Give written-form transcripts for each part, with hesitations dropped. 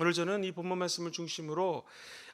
오늘 저는 이 본문 말씀을 중심으로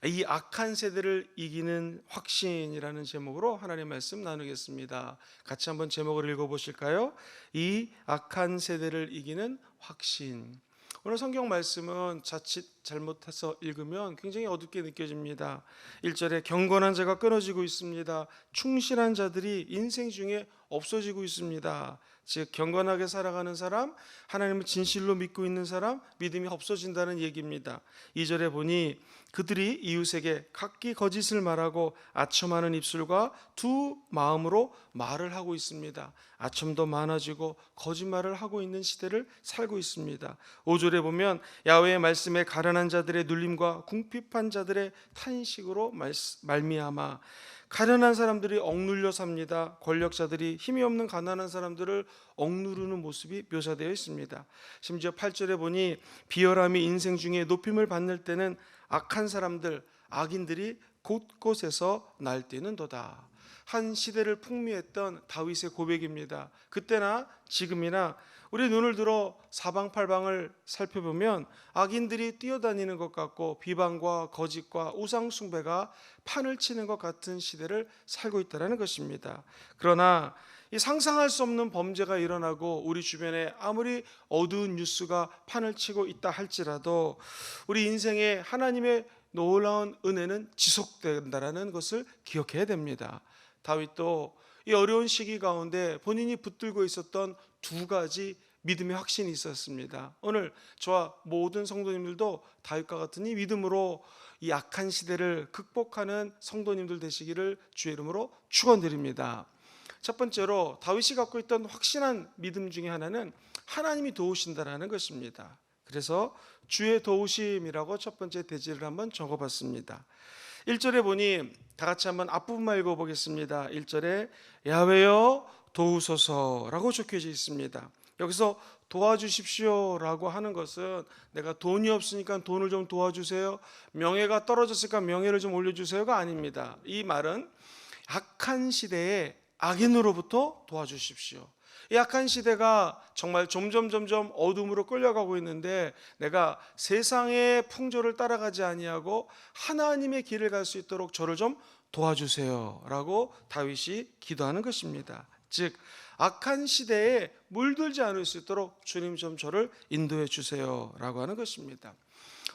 이 악한 세대를 이기는 확신이라는 제목으로 하나님의 말씀 나누겠습니다. 같이 한번 제목을 읽어보실까요? 이 악한 세대를 이기는 확신. 오늘 성경 말씀은 자칫 잘못해서 읽으면 굉장히 어둡게 느껴집니다. 1절에 경건한 자가 끊어지고 있습니다. 충실한 자들이 인생 중에 없어지고 있습니다. 즉 경건하게 살아가는 사람, 하나님을 진실로 믿고 있는 사람, 믿음이 없어진다는 얘기입니다. 2절에 보니 그들이 이웃에게 각기 거짓을 말하고 아첨하는 입술과 두 마음으로 말을 하고 있습니다. 아첨도 많아지고 거짓말을 하고 있는 시대를 살고 있습니다. 5절에 보면 야훼의 말씀에 가련한 자들의 눌림과 궁핍한 자들의 탄식으로 말미암아 가련한 사람들이 억눌려 삽니다. 권력자들이 힘이 없는 가난한 사람들을 억누르는 모습이 묘사되어 있습니다. 심지어 8절에 보니 비열함이 인생 중에 높임을 받을 때는 악한 사람들, 악인들이 곳곳에서 날뛰는도다. 한 시대를 풍미했던 다윗의 고백입니다. 그때나 지금이나 우리 눈을 들어 사방팔방을 살펴보면 악인들이 뛰어다니는 것 같고 비방과 거짓과 우상 숭배가 판을 치는 것 같은 시대를 살고 있다는 것입니다. 그러나 이 상상할 수 없는 범죄가 일어나고 우리 주변에 아무리 어두운 뉴스가 판을 치고 있다 할지라도 우리 인생에 하나님의 놀라운 은혜는 지속된다는 것을 기억해야 됩니다. 다윗도 이 어려운 시기 가운데 본인이 붙들고 있었던 두 가지 믿음의 확신이 있었습니다. 오늘 저와 모든 성도님들도 다윗과 같은 이 믿음으로 이 악한 시대를 극복하는 성도님들 되시기를 주의 이름으로 축원드립니다. 첫 번째로 다윗이 갖고 있던 확신한 믿음 중에 하나는 하나님이 도우신다라는 것입니다. 그래서 주의 도우심이라고 첫 번째 대지를 한번 적어봤습니다. 1절에 보니 다 같이 한번 앞부분만 읽어보겠습니다. 1절에 야훼여 도우소서라고 적혀져 있습니다. 여기서 도와주십시오라고 하는 것은 내가 돈이 없으니까 돈을 좀 도와주세요, 명예가 떨어졌으니까 명예를 좀 올려주세요가 아닙니다. 이 말은 악한 시대에 악인으로부터 도와주십시오. 이 악한 시대가 정말 점점 어둠으로 끌려가고 있는데 내가 세상의 풍조를 따라가지 아니하고 하나님의 길을 갈 수 있도록 저를 좀 도와주세요 라고 다윗이 기도하는 것입니다. 즉 악한 시대에 물들지 않을 수 있도록 주님 좀 저를 인도해 주세요 라고 하는 것입니다.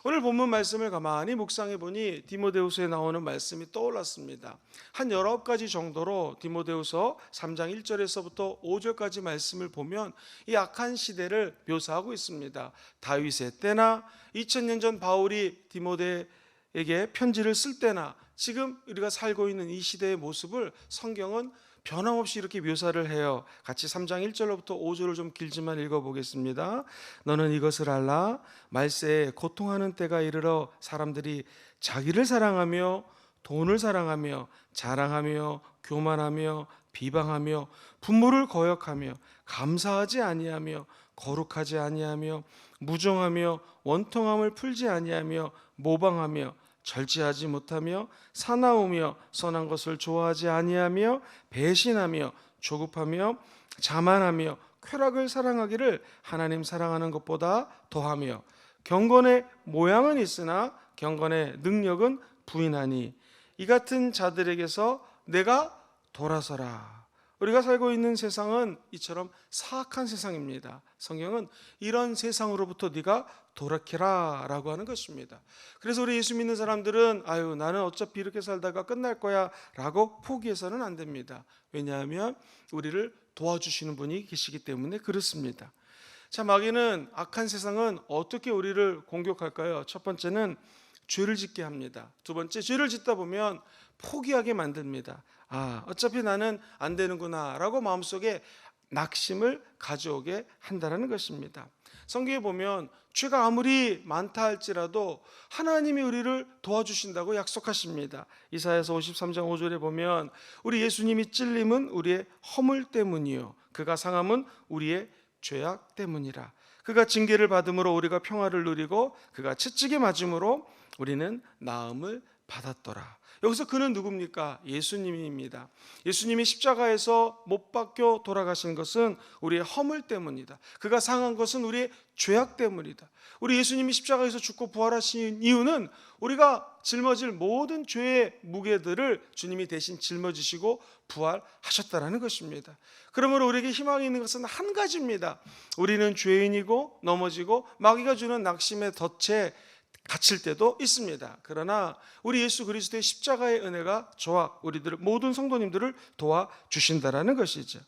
오늘 본문 말씀을 가만히 묵상해 보니 디모데후서에 나오는 말씀이 떠올랐습니다. 한 19가지 정도로 디모데후서 3장 1절에서부터 5절까지 말씀을 보면 이 악한 시대를 묘사하고 있습니다. 다윗의 때나 2000년 전 바울이 디모데에게 편지를 쓸 때나 지금 우리가 살고 있는 이 시대의 모습을 성경은 변함없이 이렇게 묘사를 해요. 같이 3장 1절로부터 5절을 좀 길지만 읽어보겠습니다. 너는 이것을 알라. 말세에 고통하는 때가 이르러 사람들이 자기를 사랑하며 돈을 사랑하며 자랑하며 교만하며 비방하며 부모를 거역하며 감사하지 아니하며 거룩하지 아니하며 무정하며 원통함을 풀지 아니하며 모방하며 절제하지 못하며 사나우며 선한 것을 좋아하지 아니하며 배신하며 조급하며 자만하며 쾌락을 사랑하기를 하나님 사랑하는 것보다 더하며 경건의 모양은 있으나 경건의 능력은 부인하니 이 같은 자들에게서 내가 돌아서라. 우리가 살고 있는 세상은 이처럼 사악한 세상입니다. 성경은 이런 세상으로부터 네가 돌아켜라 라고 하는 것입니다. 그래서 우리 예수 믿는 사람들은 아유 나는 어차피 이렇게 살다가 끝날 거야 라고 포기해서는 안 됩니다. 왜냐하면 우리를 도와주시는 분이 계시기 때문에 그렇습니다. 자, 마귀는 악한 세상은 어떻게 우리를 공격할까요? 첫 번째는 죄를 짓게 합니다. 두 번째, 죄를 짓다 보면 포기하게 만듭니다. 어차피 나는 안 되는구나 라고 마음속에 낙심을 가져오게 한다는 것입니다. 성경에 보면 죄가 아무리 많다 할지라도 하나님이 우리를 도와주신다고 약속하십니다. 이사야서 53장 5절에 보면 우리 예수님이 찔림은 우리의 허물 때문이요 그가 상함은 우리의 죄악 때문이라. 그가 징계를 받음으로 우리가 평화를 누리고 그가 채찍에 맞음으로 우리는 나음을 받았더라. 여기서 그는 누굽니까? 예수님입니다. 예수님이 십자가에서 못 박혀 돌아가신 것은 우리의 허물 때문이다. 그가 상한 것은 우리의 죄악 때문이다. 우리 예수님이 십자가에서 죽고 부활하신 이유는 우리가 짊어질 모든 죄의 무게들을 주님이 대신 짊어지시고 부활하셨다는 것입니다. 그러므로 우리에게 희망이 있는 것은 한 가지입니다. 우리는 죄인이고 넘어지고 마귀가 주는 낙심의 덫에 갇힐 때도 있습니다. 그러나 우리 예수 그리스도의 십자가의 은혜가 저와 우리들 모든 성도님들을 도와주신다라는 것이죠.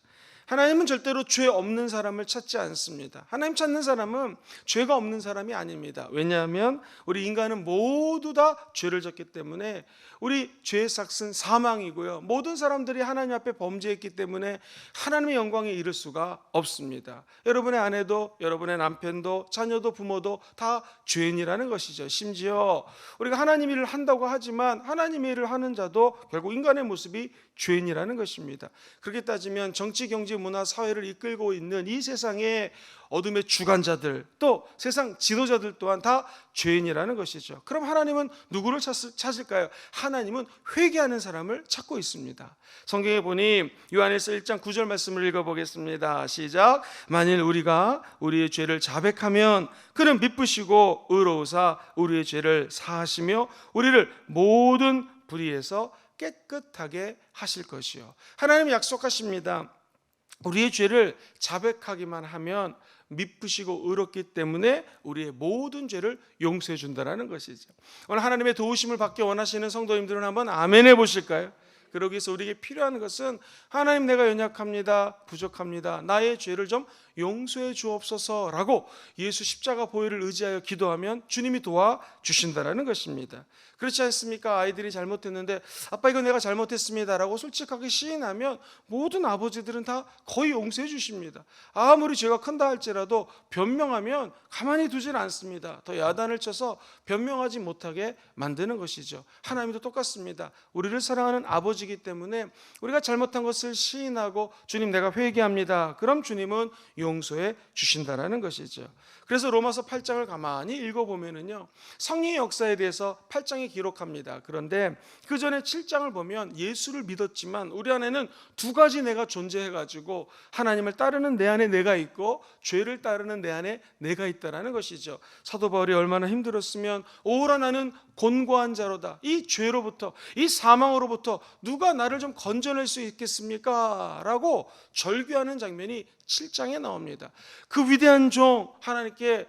하나님은 절대로 죄 없는 사람을 찾지 않습니다. 하나님 찾는 사람은 죄가 없는 사람이 아닙니다. 왜냐하면 우리 인간은 모두 다 죄를 졌기 때문에 우리 죄의 삭은 사망이고요. 모든 사람들이 하나님 앞에 범죄했기 때문에 하나님의 영광에 이를 수가 없습니다. 여러분의 아내도, 여러분의 남편도, 자녀도, 부모도 다 죄인이라는 것이죠. 심지어 우리가 하나님 일을 한다고 하지만 하나님의 일을 하는 자도 결국 인간의 모습이 죄인이라는 것입니다. 그렇게 따지면 정치, 경제, 문화, 사회를 이끌고 있는 이 세상의 어둠의 주관자들, 또 세상 지도자들 또한 다 죄인이라는 것이죠. 그럼 하나님은 누구를 찾을까요? 하나님은 회개하는 사람을 찾고 있습니다. 성경에 보니 요한일서 1장 9절 말씀을 읽어보겠습니다. 시작. 만일 우리가 우리의 죄를 자백하면 그는 미쁘시고 의로우사 우리의 죄를 사하시며 우리를 모든 불의에서 깨끗하게 하실 것이요. 하나님이 약속하십니다. 우리의 죄를 자백하기만 하면 미쁘시고 의롭기 때문에 우리의 모든 죄를 용서해 준다는 것이죠. 오늘 하나님의 도우심을 받기 원하시는 성도님들은 한번 아멘 해보실까요? 그러기 위해서 우리에게 필요한 것은 하나님, 내가 연약합니다, 부족합니다, 나의 죄를 좀 용서해 주옵소서라고 예수 십자가 보혈을 의지하여 기도하면 주님이 도와주신다는 것입니다. 그렇지 않습니까? 아이들이 잘못했는데 아빠 이거 내가 잘못했습니다라고 솔직하게 시인하면 모든 아버지들은 다 거의 용서해 주십니다. 아무리 죄가 큰다 할지라도 변명하면 가만히 두질 않습니다. 더 야단을 쳐서 변명하지 못하게 만드는 것이죠. 하나님도 똑같습니다. 우리를 사랑하는 아버지이기 때문에 우리가 잘못한 것을 시인하고 주님 내가 회개합니다. 그럼 주님은 용서해 주신다라는 것이죠. 그래서 로마서 8장을 가만히 읽어보면은요, 성령의 역사에 대해서 8장에 기록합니다. 그런데 그 전에 7장을 보면 예수를 믿었지만 우리 안에는 두 가지 내가 존재해가지고 하나님을 따르는 내 안에 내가 있고 죄를 따르는 내 안에 내가 있다라는 것이죠. 사도 바울이 얼마나 힘들었으면 오라 나는 곤고한 자로다, 이 죄로부터, 이 사망으로부터 누가 나를 좀 건져낼 수 있겠습니까? 라고 절규하는 장면이 7장에 나옵니다. 그 위대한 종, 하나님께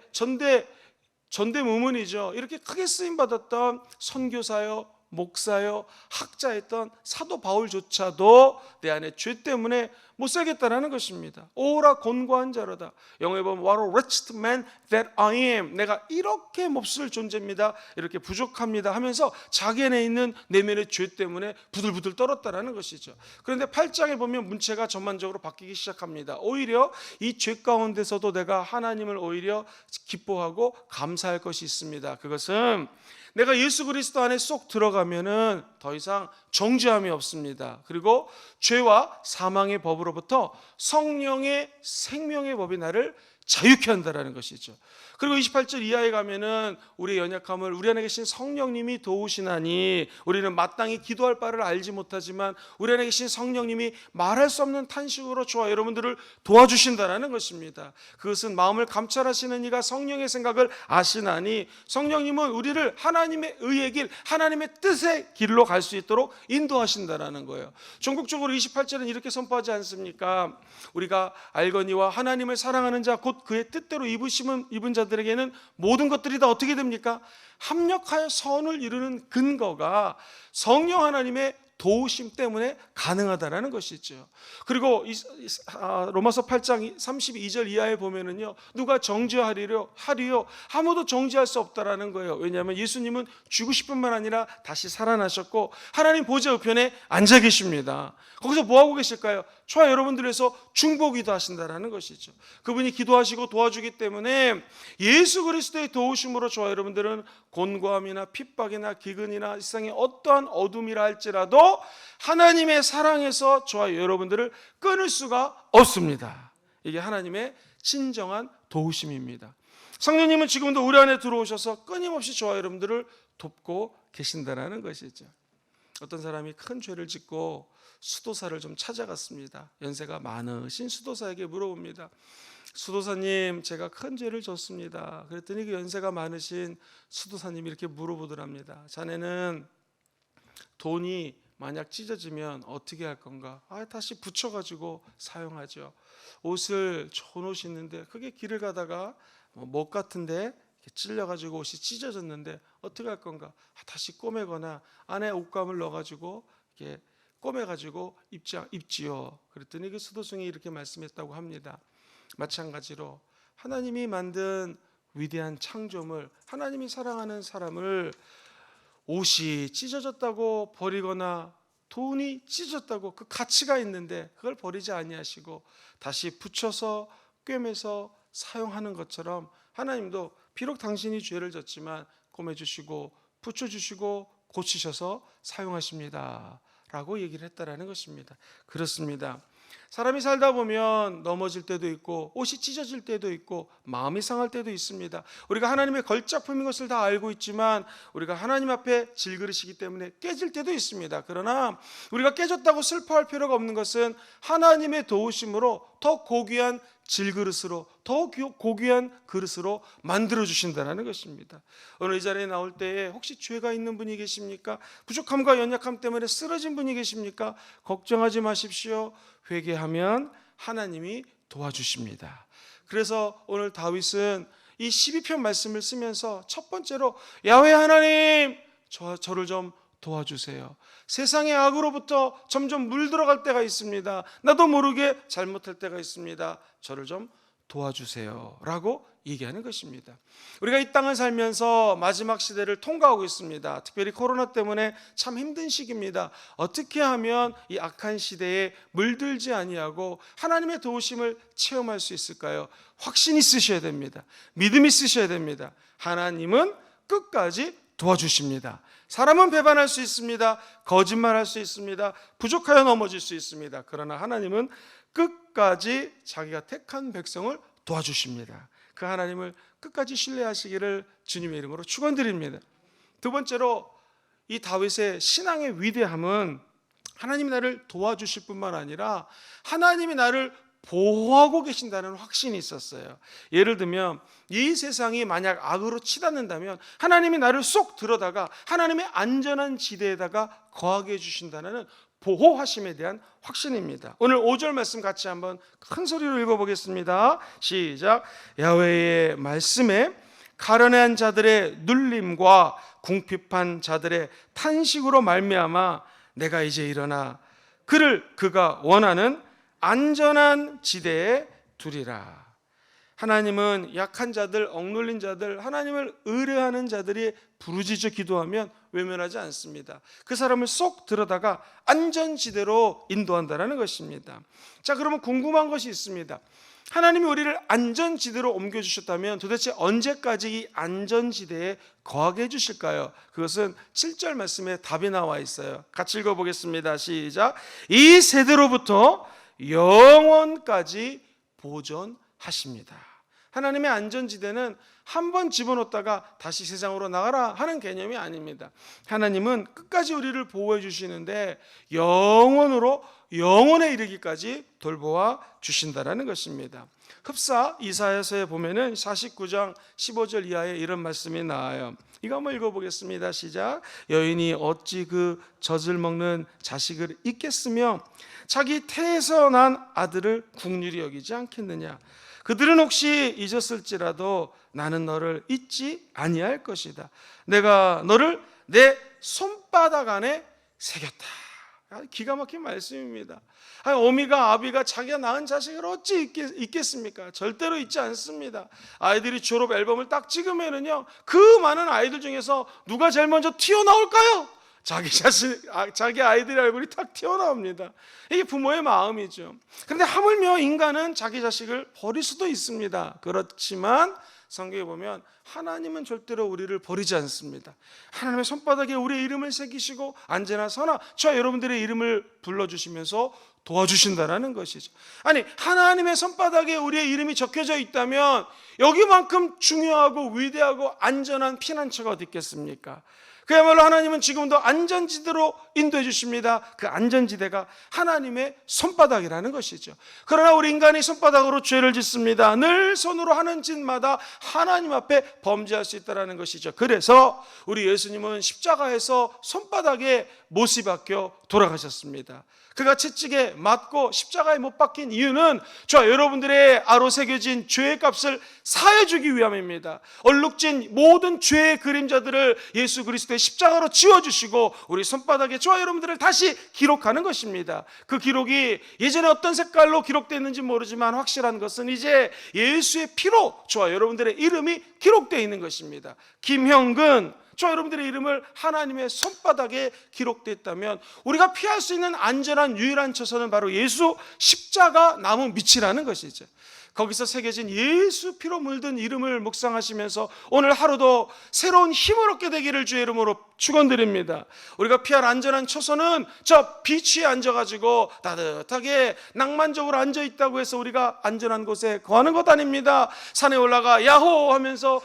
전대무문이죠. 이렇게 크게 쓰임받았던 선교사요, 목사요, 학자였던 사도 바울조차도 내 안에 죄 때문에 못 살겠다라는 것입니다. 오라 곤고한 자로다. 영어에 보면 What a wretched man that I am. 내가 이렇게 몹쓸 존재입니다, 이렇게 부족합니다 하면서 자기 안에 있는 내면의 죄 때문에 부들부들 떨었다라는 것이죠. 그런데 8장에 보면 문체가 전반적으로 바뀌기 시작합니다. 오히려 이 죄 가운데서도 내가 하나님을 오히려 기뻐하고 감사할 것이 있습니다. 그것은 내가 예수 그리스도 안에 쏙 들어가면은 더 이상 정죄함이 없습니다. 그리고 죄와 사망의 법으로부터 성령의 생명의 법이 나를 자유케 한다라는 것이죠. 그리고 28절 이하에 가면은 우리의 연약함을 우리 안에 계신 성령님이 도우시나니 우리는 마땅히 기도할 바를 알지 못하지만 우리 안에 계신 성령님이 말할 수 없는 탄식으로 저와 여러분들을 도와주신다라는 것입니다. 그것은 마음을 감찰하시는 이가 성령의 생각을 아시나니 성령님은 우리를 하나님의 의의 길, 하나님의 뜻의 길로 갈 수 있도록 인도하신다라는 거예요. 전국적으로 28절은 이렇게 선포하지 않습니까? 우리가 알거니와 하나님을 사랑하는 자 곧 그의 뜻대로 입은 자들에게는 모든 것들이 다 어떻게 됩니까? 합력하여 선을 이루는 근거가 성령 하나님의 도우심 때문에 가능하다라는 것이죠. 그리고 로마서 8장 32절 이하에 보면은요, 누가 정죄하리요? 아무도 정죄할 수 없다라는 거예요. 왜냐하면 예수님은 죽으실 뿐만 아니라 다시 살아나셨고 하나님 보좌 우편에 앉아 계십니다. 거기서 뭐 하고 계실까요? 저와 여러분들에서 중보기도 하신다라는 것이죠. 그분이 기도하시고 도와주기 때문에 예수 그리스도의 도우심으로 저와 여러분들은 곤고함이나 핍박이나 기근이나 세상의 어떠한 어둠이라 할지라도 하나님의 사랑에서 저와 여러분들을 끊을 수가 없습니다. 이게 하나님의 진정한 도우심입니다. 성령님은 지금도 우리 안에 들어오셔서 끊임없이 저와 여러분들을 돕고 계신다라는 것이죠. 어떤 사람이 큰 죄를 짓고 수도사를 좀 찾아갔습니다. 연세가 많으신 수도사에게 물어봅니다. 수도사님, 제가 큰 죄를 졌습니다. 그랬더니 그 연세가 많으신 수도사님이 이렇게 물어보더랍니다. 자네는 돈이 만약 찢어지면 어떻게 할 건가? 다시 붙여가지고 사용하죠. 옷을 좋은 옷이 있는데 그게 길을 가다가 못 같은데 찔려가지고 옷이 찢어졌는데 어떻게 할 건가? 다시 꼬매거나 안에 옷감을 넣어가지고 이렇게 꼬매가지고 입지요. 그랬더니 그 수도승이 이렇게 말씀했다고 합니다. 마찬가지로 하나님이 만든 위대한 창조물, 하나님이 사랑하는 사람을 옷이 찢어졌다고 버리거나 돈이 찢어졌다고 그 가치가 있는데 그걸 버리지 아니하시고 다시 붙여서 꿰매서 사용하는 것처럼 하나님도 비록 당신이 죄를 졌지만 꼬매주시고 붙여주시고 고치셔서 사용하십니다 라고 얘기를 했다라는 것입니다. 그렇습니다. 사람이 살다 보면 넘어질 때도 있고 옷이 찢어질 때도 있고 마음이 상할 때도 있습니다. 우리가 하나님의 걸작품인 것을 다 알고 있지만 우리가 하나님 앞에 질그릇이기 때문에 깨질 때도 있습니다. 그러나 우리가 깨졌다고 슬퍼할 필요가 없는 것은 하나님의 도우심으로 더 고귀한 질그릇으로, 더 고귀한 그릇으로 만들어주신다는 것입니다. 오늘 이 자리에 나올 때에 혹시 죄가 있는 분이 계십니까? 부족함과 연약함 때문에 쓰러진 분이 계십니까? 걱정하지 마십시오. 회개하면 하나님이 도와주십니다. 그래서 오늘 다윗은 이 12편 말씀을 쓰면서 첫 번째로 야훼 하나님, 저를 좀 도와주세요. 세상의 악으로부터 점점 물들어갈 때가 있습니다. 나도 모르게 잘못할 때가 있습니다. 저를 좀 도와주세요 라고 얘기하는 것입니다. 우리가 이 땅을 살면서 마지막 시대를 통과하고 있습니다. 특별히 코로나 때문에 참 힘든 시기입니다. 어떻게 하면 이 악한 시대에 물들지 아니하고 하나님의 도우심을 체험할 수 있을까요? 확신이 있으셔야 됩니다. 믿음이 있으셔야 됩니다. 하나님은 끝까지 도와주십니다. 사람은 배반할 수 있습니다. 거짓말할 수 있습니다. 부족하여 넘어질 수 있습니다. 그러나 하나님은 끝까지 자기가 택한 백성을 도와주십니다. 그 하나님을 끝까지 신뢰하시기를 주님의 이름으로 축원드립니다. 두 번째로 이 다윗의 신앙의 위대함은 하나님이 나를 도와주실 뿐만 아니라 하나님이 나를 보호하고 계신다는 확신이 있었어요. 예를 들면 이 세상이 만약 악으로 치닫는다면 하나님이 나를 쏙 들어다가 하나님의 안전한 지대에다가 거하게 해주신다는 보호하심에 대한 확신입니다. 오늘 5절 말씀 같이 한번 큰 소리로 읽어보겠습니다. 시작. 야훼의 말씀에 가련한 자들의 눌림과 궁핍한 자들의 탄식으로 말미암아 내가 이제 일어나 그가 원하는 안전한 지대에 두리라. 하나님은 약한 자들, 억눌린 자들, 하나님을 의뢰하는 자들이 부르짖어 기도하면 외면하지 않습니다. 그 사람을 쏙 들어다가 안전지대로 인도한다는 것입니다. 자, 그러면 궁금한 것이 있습니다. 하나님이 우리를 안전지대로 옮겨주셨다면 도대체 언제까지 이 안전지대에 거하게 해주실까요? 그것은 7절 말씀에 답이 나와 있어요. 같이 읽어보겠습니다. 시작. 이 세대로부터 영원까지 보존하십니다. 하나님의 안전지대는 한 번 집어넣었다가 다시 세상으로 나가라 하는 개념이 아닙니다. 하나님은 끝까지 우리를 보호해 주시는데 영원에 이르기까지 돌보아 주신다라는 것입니다. 흡사 이사야서에 보면은 49장 15절 이하에 이런 말씀이 나와요. 이거 한번 읽어보겠습니다. 시작. 여인이 어찌 그 젖을 먹는 자식을 잊겠으며 자기 태에서 난 아들을 국률이 여기지 않겠느냐. 그들은 혹시 잊었을지라도 나는 너를 잊지 아니할 것이다. 내가 너를 내 손바닥 안에 새겼다. 기가 막힌 말씀입니다. 어미가 아비가 자기가 낳은 자식을 어찌 잊겠습니까? 절대로 잊지 않습니다. 아이들이 졸업 앨범을 딱 찍으면은요, 그 많은 아이들 중에서 누가 제일 먼저 튀어나올까요? 자기 아이들의 얼굴이 탁 튀어나옵니다. 이게 부모의 마음이죠. 그런데 하물며 인간은 자기 자식을 버릴 수도 있습니다. 그렇지만 성경에 보면 하나님은 절대로 우리를 버리지 않습니다. 하나님의 손바닥에 우리의 이름을 새기시고 언제나 서나 저 여러분들의 이름을 불러주시면서 도와주신다라는 것이죠. 아니, 하나님의 손바닥에 우리의 이름이 적혀져 있다면 여기만큼 중요하고 위대하고 안전한 피난처가 어디 있겠습니까? 그야말로 하나님은 지금도 안전지대로 인도해 주십니다. 그 안전지대가 하나님의 손바닥이라는 것이죠. 그러나 우리 인간이 손바닥으로 죄를 짓습니다. 늘 손으로 하는 짓마다 하나님 앞에 범죄할 수 있다는 것이죠. 그래서 우리 예수님은 십자가에서 손바닥에 못이 박혀 돌아가셨습니다. 그가 채찍에 맞고 십자가에 못 박힌 이유는 저와 여러분들의 아로 새겨진 죄의 값을 사해주기 위함입니다. 얼룩진 모든 죄의 그림자들을 예수 그리스도의 십자가로 지워주시고 우리 손바닥에 저와 여러분들을 다시 기록하는 것입니다. 그 기록이 예전에 어떤 색깔로 기록되었는지 모르지만 확실한 것은 이제 예수의 피로 저와 여러분들의 이름이 기록되어 있는 것입니다. 김형근, 저 여러분들의 이름을 하나님의 손바닥에 기록됐다면 우리가 피할 수 있는 안전한 유일한 처소는 바로 예수 십자가 나무 밑이라는 것이죠. 거기서 새겨진 예수 피로 물든 이름을 묵상하시면서 오늘 하루도 새로운 힘을 얻게 되기를 주의 이름으로 축원드립니다. 우리가 피할 안전한 처소는 저 비치에 앉아가지고 따뜻하게 낭만적으로 앉아있다고 해서 우리가 안전한 곳에 거하는 것 아닙니다. 산에 올라가 야호 하면서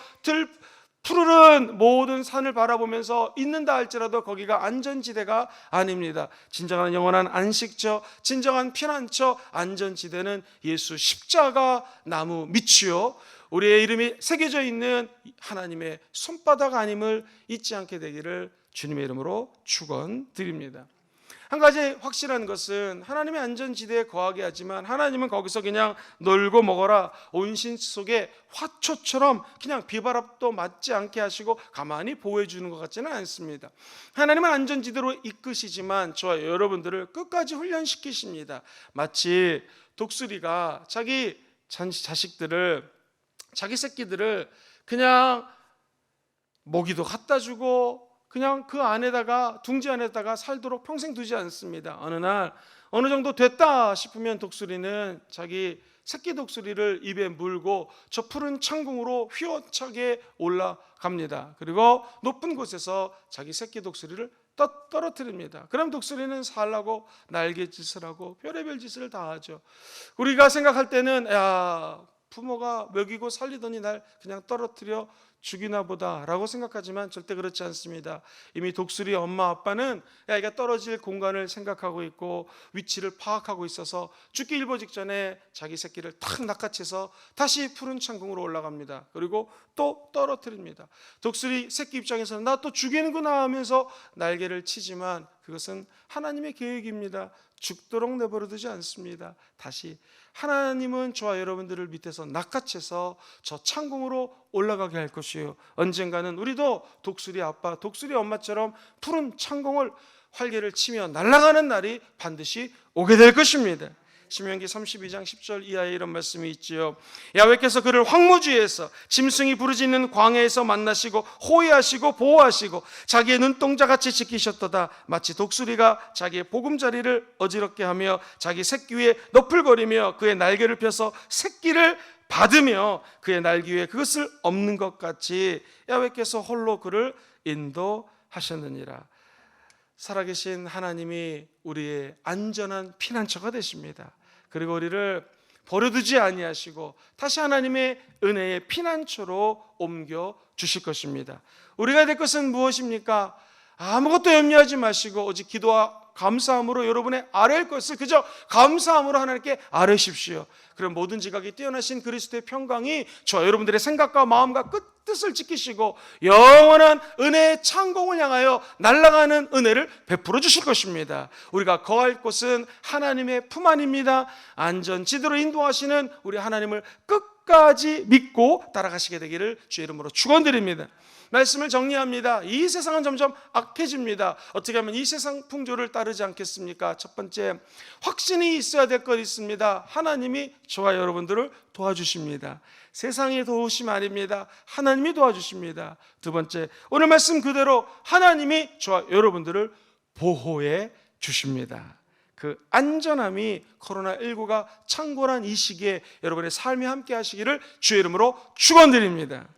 푸르른 모든 산을 바라보면서 있는다 할지라도 거기가 안전지대가 아닙니다. 진정한 영원한 안식처, 진정한 피난처, 안전지대는 예수 십자가 나무 밑이요, 우리의 이름이 새겨져 있는 하나님의 손바닥 아님을 잊지 않게 되기를 주님의 이름으로 축원드립니다. 한 가지 확실한 것은 하나님의 안전지대에 거하게 하지만 하나님은 거기서 그냥 놀고 먹어라, 온신 속에 화초처럼 그냥 비바람도 맞지 않게 하시고 가만히 보호해 주는 것 같지는 않습니다. 하나님은 안전지대로 이끄시지만 저와 여러분들을 끝까지 훈련시키십니다. 마치 독수리가 자기 자식들을, 자기 새끼들을 그냥 먹이도 갖다 주고 그냥 그 안에다가, 둥지 안에다가 살도록 평생 두지 않습니다. 어느 날 어느 정도 됐다 싶으면 독수리는 자기 새끼 독수리를 입에 물고 저 푸른 창궁으로 휘어차게 올라갑니다. 그리고 높은 곳에서 자기 새끼 독수리를 떨어뜨립니다. 그럼 독수리는 살라고 날갯짓을 하고 별의별 짓을 다 하죠. 우리가 생각할 때는 야, 부모가 먹이고 살리더니 날 그냥 떨어뜨려 죽이나 보다 라고 생각하지만 절대 그렇지 않습니다. 이미 독수리 엄마 아빠는 애가 떨어질 공간을 생각하고 있고 위치를 파악하고 있어서 죽기 일보 직전에 자기 새끼를 탁 낚아채서 다시 푸른 창궁으로 올라갑니다. 그리고 또 떨어뜨립니다. 독수리 새끼 입장에서는 나 또 죽이는구나 하면서 날개를 치지만 그것은 하나님의 계획입니다. 죽도록 내버려 두지 않습니다. 다시 하나님은 저와 여러분들을 밑에서 낚아채서 저 창궁으로 올라가게 할 것이에요. 언젠가는 우리도 독수리 아빠, 독수리 엄마처럼 푸른 창궁을 활개를 치며 날아가는 날이 반드시 오게 될 것입니다. 신명기 32장 10절 이하에 이런 말씀이 있지요. 야훼께서 그를 황무지에서 짐승이 부르짖는 광야에서 만나시고 호위하시고 보호하시고 자기의 눈동자같이 지키셨도다. 마치 독수리가 자기의 보금자리를 어지럽게 하며 자기 새끼 위에 너풀거리며 그의 날개를 펴서 새끼를 받으며 그의 날개 위에 그것을 엎는 것 같이 야훼께서 홀로 그를 인도하셨느니라. 살아계신 하나님이 우리의 안전한 피난처가 되십니다. 그리고 우리를 버려두지 아니하시고 다시 하나님의 은혜의 피난처로 옮겨 주실 것입니다. 우리가 될 것은 무엇입니까? 아무것도 염려하지 마시고 오직 기도와 감사함으로 여러분의 아뢰일 것을 그저 감사함으로 하나님께 아뢰십시오. 그럼 모든 지각이 뛰어나신 그리스도의 평강이 저와 여러분들의 생각과 마음과 뜻을 지키시고 영원한 은혜의 창공을 향하여 날아가는 은혜를 베풀어 주실 것입니다. 우리가 거할 곳은 하나님의 품 안입니다. 안전지대로 인도하시는 우리 하나님을 끝까지 믿고 따라가시게 되기를 주의 이름으로 축원드립니다. 말씀을 정리합니다. 이 세상은 점점 악해집니다. 어떻게 하면 이 세상 풍조를 따르지 않겠습니까? 첫 번째, 확신이 있어야 될 것 있습니다. 하나님이 저와 여러분들을 도와주십니다. 세상의 도우심 아닙니다. 하나님이 도와주십니다. 두 번째, 오늘 말씀 그대로 하나님이 저와 여러분들을 보호해 주십니다. 그 안전함이 코로나19가 창궐한 이 시기에 여러분의 삶이 함께 하시기를 주의 이름으로 축원드립니다.